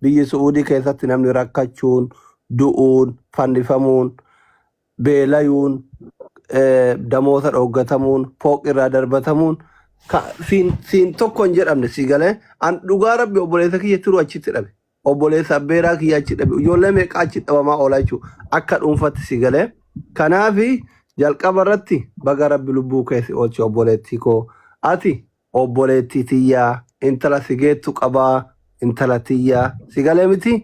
biyyi Suudii keessatti namni rakkachuun, du'uun, fannifamuun, beelayuun, damoota dhoggatamuun, fooqirraa darbatamuun siin tokko hin jedhamne si galee an dhugaa rabbi obboleessa kiyya turu achitti dhabe. Obboleessa abbeeraa kiyya achi dhabe. Ijoollee meeqa achi dhabamaa oolaa jechuudha. Akka dhuunfatti si galee. Kanaafi jalqaba irratti baga rabbi lubbuu keessi oolchi obboleettii koo. Ati obboleettii tiyyaa intala si geettu qabaa intala tiyyaa si galee miti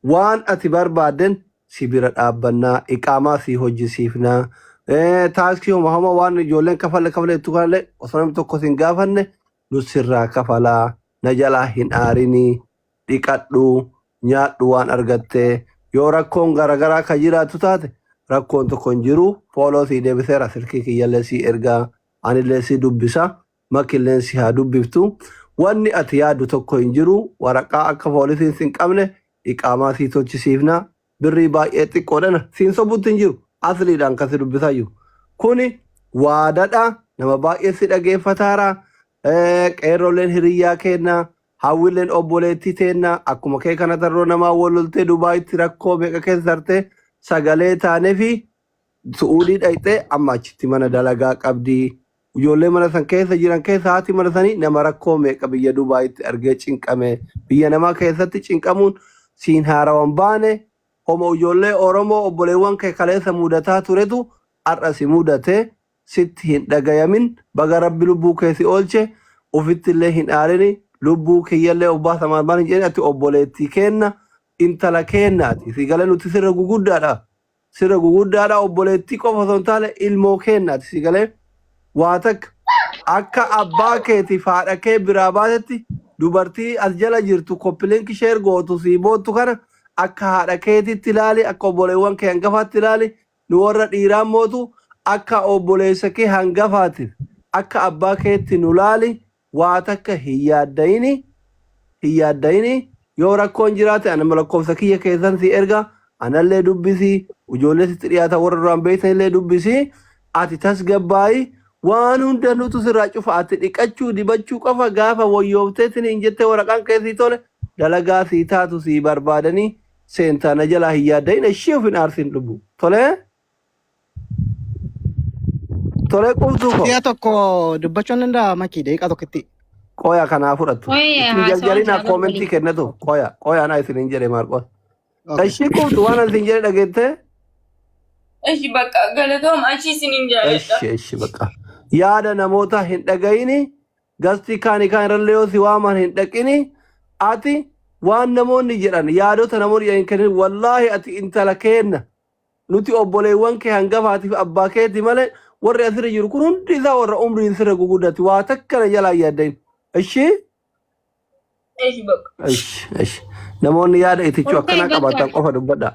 waan ati barbaaden si bira dhaabbannaa iqaamaa si hojjisiifnaa. Taaskii homa waan ijoolleen kafalettu kanallee osoo namni tokko sin gaafanne nusirraa kafalaa na jalaa hin aarinii dhiqadhu nyaadhu waan argattee yoo rakkoon garagaraa ka jiraatu taate rakkoon tokko hin jiru fooloo sii deebiseera silkii kiyyallee sii ergaa anillee sii dubbisa makilleen si haa dubbiftu wanni ati yaaddu tokko hin jiru waraqaa akka poolisiin sin qabne iqaamaa sii tolchisiifna birrii baay'ee xiqqoodhana siin sobutti hin jiru asliidhaan kasi dubbisayyuu kuni waadadha nama baay'ee si dhageeffataara qeerroleen hiriyyaa kennaa hawwileen obboleettii teennaa akkuma kee kana tarroo namaa walloltee Dubaayitti rakkoo meeqa keessa dartee sagalee taanee fi Suudii dhayxee amma achitti mana dalagaa qabdii ijoollee mana san keessa jiran keessa haati mana sanii nama rakkoo meeqa biyya Dubaayitti argee cinqame biyya namaa keessatti cinqamuun siin haarawan baane homo ijoollee Oromoo obboleewwan kee kaleessa mudataa turetu har'a si mudate sitti hin dhagayamin baga rabbi lubbuu keessi oolche ofitti illee hin aarini lubbuu kiyyallee obbaasa maalmaan hin jedhe ati obboleettii kenna intala kennaati si galee nuti sirra guguddaadha obboleettii qofa osoo hin taane ilmoo kennaati si galee waa takka akka abbaa keetiif haadha kee biraa baatetti dubartii as jala jirtu koppilinki sheer gootu sii boottu kana akka haadha keetitti ilaali akka obboleewwan kee hangafaatti ilaali nu warra dhiiraan mootu akka obboleessa kee hangafaatiif akka abbaa keetti nu ilaali waa takka hin yaaddayini yoo rakkoon jiraate anama lakkoofsa kiyya keessan si erga anallee dubbisii ijoollee sitti dhiyaata warra duraan beektanillee dubbisii ati tasgabbaayi waan hunda nutu sirraa cufa ati dhiqachuu dibachuu qofa gaafa wayyoofteetiin hin jettee waraqaan keessii tole dalagaa sii taatu sii barbaadanii seentaana jalaa hin yaaddayina ishee of hin aarsin dhubbu tolee qubtuu ko si'a tokko dubbachuun danda'a makii deeqaa tokkotti qoya kanaa fudhattu isin jaljalinaa koomentii kennatu qoya naa isin hin jedhe maarqos ishee qubtu waan isin jedhe dhageette Eshi bakka galatoom achi isin hin jaalladha eshi bakka yaada namoota hin dhagayini gastii kaanii kaan irrallee yoo si waaman hin dhaqini ati waan namoonni jedhan yaadota namoonni jedhan kennin wallaahi ati intala kenna nuti obboleewwan kee hangafaatiif abbaa keeti malee warri asirra jiru kun hundi isaa warra umriin sirra guguddati waa takkana jalaa yaaddayin Eshi bakka namoonni yaada itichuu akkana qabaatan qofa dubbadha